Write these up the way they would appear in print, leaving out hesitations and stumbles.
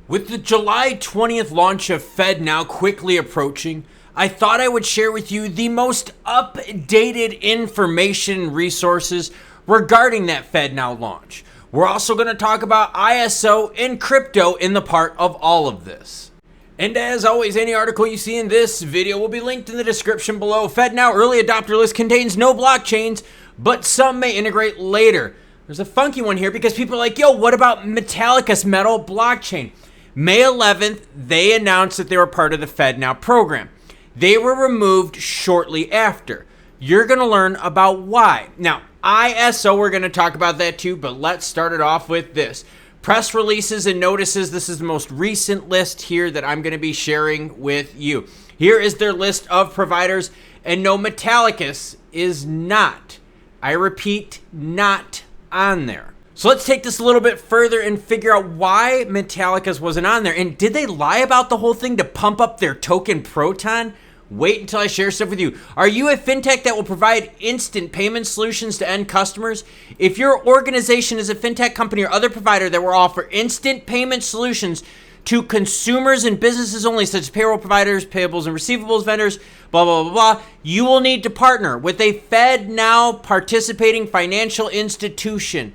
With the July 20th launch of Fednow quickly approaching, I thought I would share with you the most updated information and resources regarding that Fednow launch. We're also going to talk about ISO and crypto in the part of all of this. And as always, any article you see in this video will be linked in the description below. Fednow early adopter list contains no blockchains, but some may integrate later. There's a funky one here because people are like, yo, what about Metalicus metal blockchain? May 11th, they announced that they were part of the Fednow program. They were removed shortly after. You're going to learn about why. Now, ISO, we're going to talk about that too, but let's start it off with this. Press releases and notices. This is the most recent list here that I'm going to be sharing with you. Here is their list of providers, and no, Metalicus is not, I repeat, not on there. So let's take this a little bit further and figure out why Metalicus wasn't on there. And did they lie about the whole thing to pump up their token Proton? Wait until I share stuff with you. Are you a fintech that will provide instant payment solutions to end customers? If your organization is a fintech company or other provider that will offer instant payment solutions to consumers and businesses only, such as payroll providers, payables and receivables vendors, blah, blah, blah, blah, you will need to partner with a Fednow participating financial institution.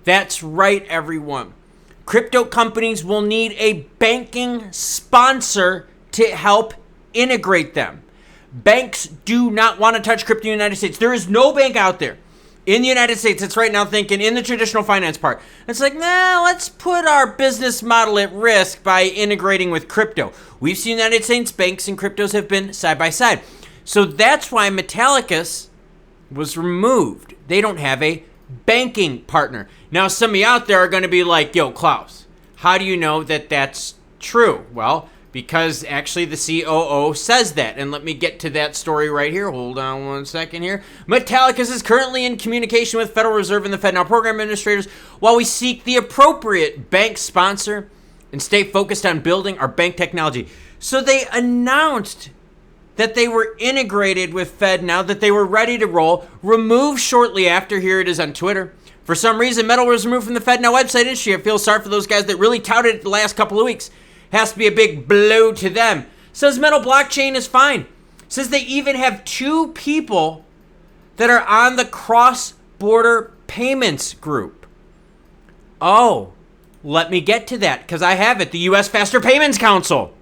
That's right, everyone. Crypto companies will need a banking sponsor to help integrate them. Banks do not want to touch crypto in the United States. There is no bank out there in the United States that's right now thinking in the traditional finance part. It's like, nah, let's put our business model at risk by integrating with crypto. We've seen United States banks and cryptos have been side by side. So that's why Metalicus was removed. They don't have a banking partner. Now, some of you out there are going to be like, yo, Klaus, how do you know that that's true? Well, because actually the COO says that. And let me get to that story right here. Hold on one second here. Metalicus is currently in communication with Federal Reserve and the Fednow program administrators while we seek the appropriate bank sponsor and stay focused on building our bank technology. So they announced that they were integrated with Fednow, that they were ready to roll, removed shortly after. Here it is on Twitter. For some reason, metal was removed from the Fednow website industry. I feel sorry for those guys that really touted it the last couple of weeks. Has to be a big blow to them. Says metal blockchain is fine. Says they even have 2 people that are on the cross-border payments group. Oh, let me get to that because I have it. The U.S. Faster Payments Council.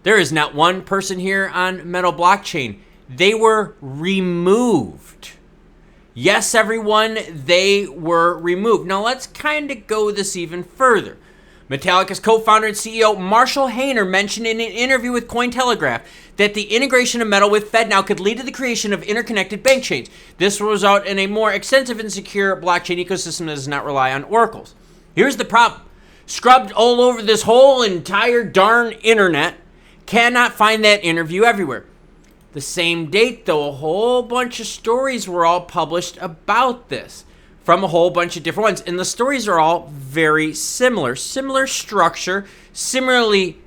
There is not one person here on metal blockchain. They were removed. Yes, everyone, they were removed. Now let's kind of go this even further. Metalicus co-founder and CEO Marshall Hayner mentioned in an interview with Cointelegraph that the integration of metal with Fednow could lead to the creation of interconnected bank chains. This will result in a more extensive and secure blockchain ecosystem that does not rely on oracles. Here's the problem. Scrubbed all over this whole entire darn internet. Cannot find that interview everywhere. The same date, though, a whole bunch of stories were all published about this from a whole bunch of different ones. And the stories are all very similar. Similar structure, similarly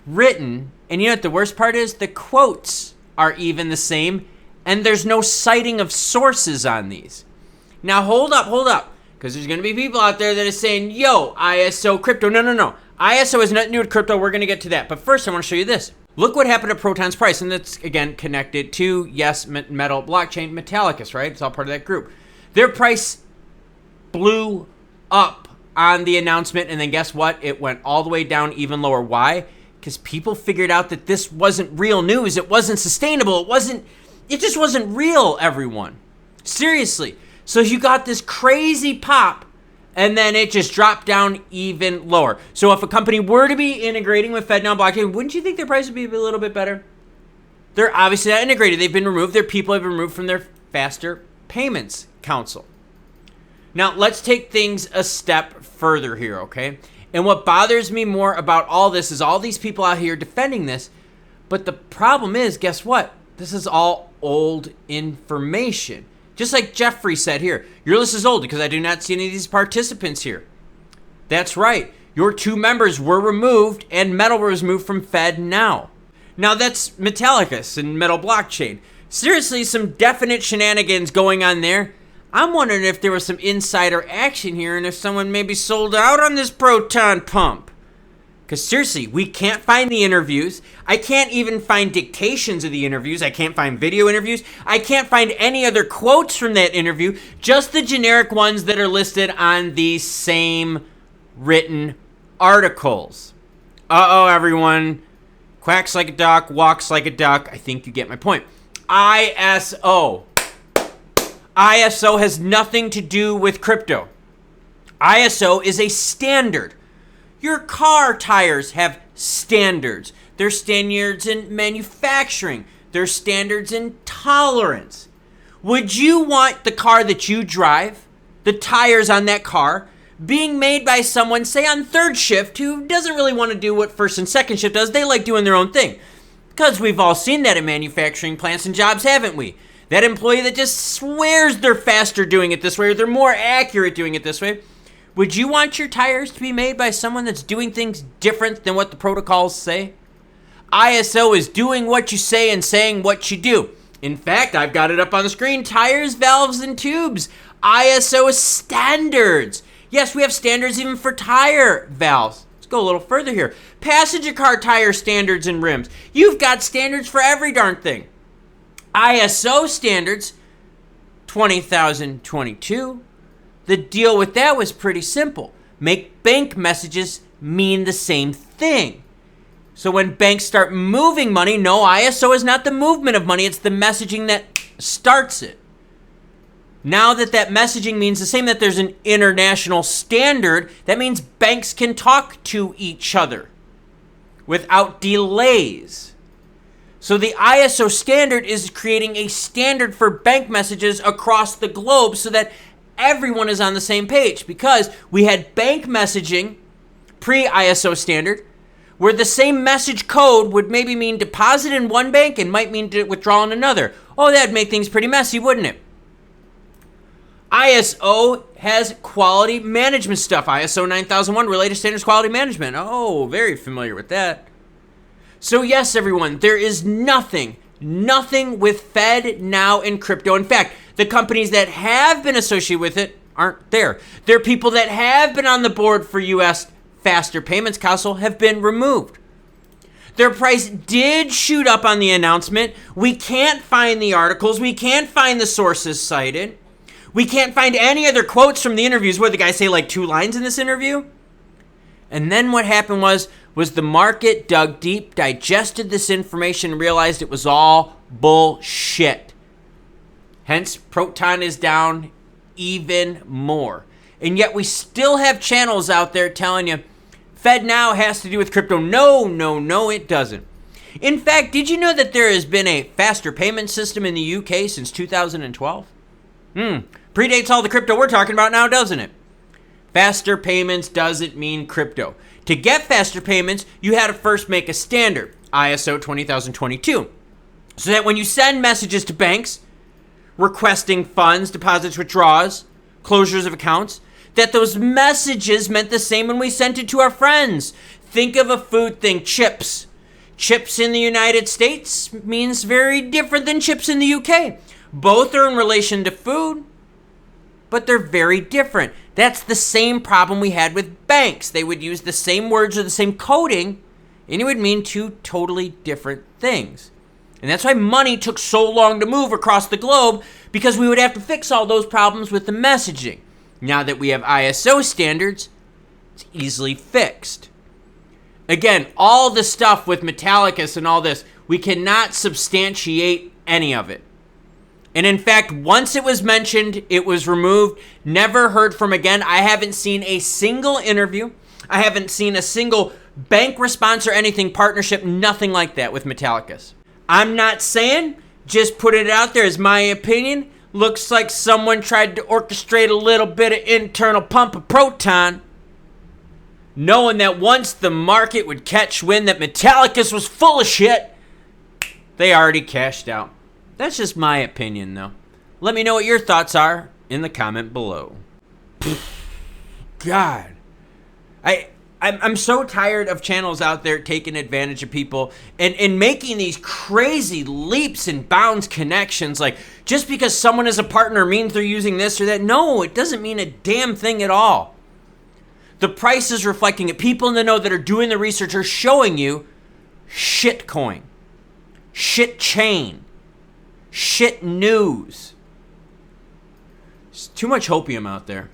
written. And you know what the worst part is? The quotes are even the same. And there's no citing of sources on these. Now, hold up. Because there's going to be people out there that are saying, yo, ISO crypto. No. ISO is nothing new with crypto. We're going to get to that. But first, I want to show you this. Look what happened to Proton's price. And that's, again, connected to, yes, metal blockchain, Metalicus, right? It's all part of that group. Their price blew up on the announcement. And then guess what? It went all the way down even lower. Why? Because people figured out that this wasn't real news. It wasn't sustainable. It just wasn't real, everyone. Seriously. So you got this crazy pop. And then it just dropped down even lower. So if a company were to be integrating with Fednow blockchain, wouldn't you think their price would be a little bit better? They're obviously not integrated. They've been removed. Their people have been removed from their Faster Payments Council. Now, let's take things a step further here, okay? And what bothers me more about all this is all these people out here defending this. But the problem is, guess what? This is all old information. Just like Jeffrey said here, your list is old because I do not see any of these participants here. That's right. Your 2 members were removed and metal was removed from Fednow. Now that's Metalicus and metal blockchain. Seriously, some definite shenanigans going on there. I'm wondering if there was some insider action here and if someone maybe sold out on this Proton pump. Because seriously, we can't find the interviews. I can't even find dictations of the interviews. I can't find video interviews. I can't find any other quotes from that interview, just the generic ones that are listed on the same written articles. Uh-oh, everyone. Quacks like a duck, walks like a duck. I think you get my point. ISO. ISO has nothing to do with crypto. ISO is a standard. Your car tires have standards. There's standards in manufacturing. There's standards in tolerance. Would you want the car that you drive, the tires on that car, being made by someone, say on third shift, who doesn't really want to do what first and second shift does? They like doing their own thing. Because we've all seen that in manufacturing plants and jobs, haven't we? That employee that just swears they're faster doing it this way, or they're more accurate doing it this way. Would you want your tires to be made by someone that's doing things different than what the protocols say? ISO is doing what you say and saying what you do. In fact, I've got it up on the screen. Tires, valves, and tubes. ISO standards. Yes, we have standards even for tire valves. Let's go a little further here. Passenger car tire standards and rims. You've got standards for every darn thing. ISO standards, 20,022. The deal with that was pretty simple. Make bank messages mean the same thing. So when banks start moving money, no, ISO is not the movement of money, it's the messaging that starts it. Now that messaging means the same, that there's an international standard, that means banks can talk to each other without delays. So the ISO standard is creating a standard for bank messages across the globe so that everyone is on the same page, because we had bank messaging pre-ISO standard where the same message code would maybe mean deposit in one bank and might mean withdrawal in another. Oh, that'd make things pretty messy, wouldn't it? ISO has quality management stuff. ISO 9001, related standards quality management. Oh, very familiar with that. So yes, everyone, there is nothing with Fednow and crypto. In fact, the companies that have been associated with it aren't there. There are people that have been on the board for U.S. Faster Payments Council have been removed. Their price did shoot up on the announcement. We can't find the articles. We can't find the sources cited. We can't find any other quotes from the interviews where the guys say like 2 lines in this interview. And then what happened was the market dug deep, digested this information, and realized it was all bullshit. Hence, Proton is down even more. And yet we still have channels out there telling you Fednow has to do with crypto. No, it doesn't. In fact, did you know that there has been a faster payment system in the UK since 2012? Predates all the crypto we're talking about now, doesn't it? Faster payments doesn't mean crypto. To get faster payments, you had to first make a standard, ISO 20022, so that when you send messages to banks requesting funds, deposits, withdrawals, closures of accounts, that those messages meant the same when we sent it to our friends. Think of a food thing, chips. Chips in the United States means very different than chips in the UK. Both are in relation to food, but they're very different. That's the same problem we had with banks. They would use the same words or the same coding, and it would mean 2 totally different things. And that's why money took so long to move across the globe, because we would have to fix all those problems with the messaging. Now that we have ISO standards, it's easily fixed. Again, all the stuff with Metalicus and all this, we cannot substantiate any of it. And in fact, once it was mentioned, it was removed, never heard from again. I haven't seen a single interview. I haven't seen a single bank response or anything, partnership, nothing like that with Metalicus. I'm not saying, just put it out there as my opinion. Looks like someone tried to orchestrate a little bit of internal pump of Proton, knowing that once the market would catch wind that Metalicus was full of shit, they already cashed out. That's just my opinion, though. Let me know what your thoughts are in the comment below. God. I'm so tired of channels out there taking advantage of people and making these crazy leaps and bounds connections. Like, just because someone is a partner means they're using this or that. No, it doesn't mean a damn thing at all. The price is reflecting it. People in the know that are doing the research are showing you shit coin, shit chain, shit news. There's too much hopium out there.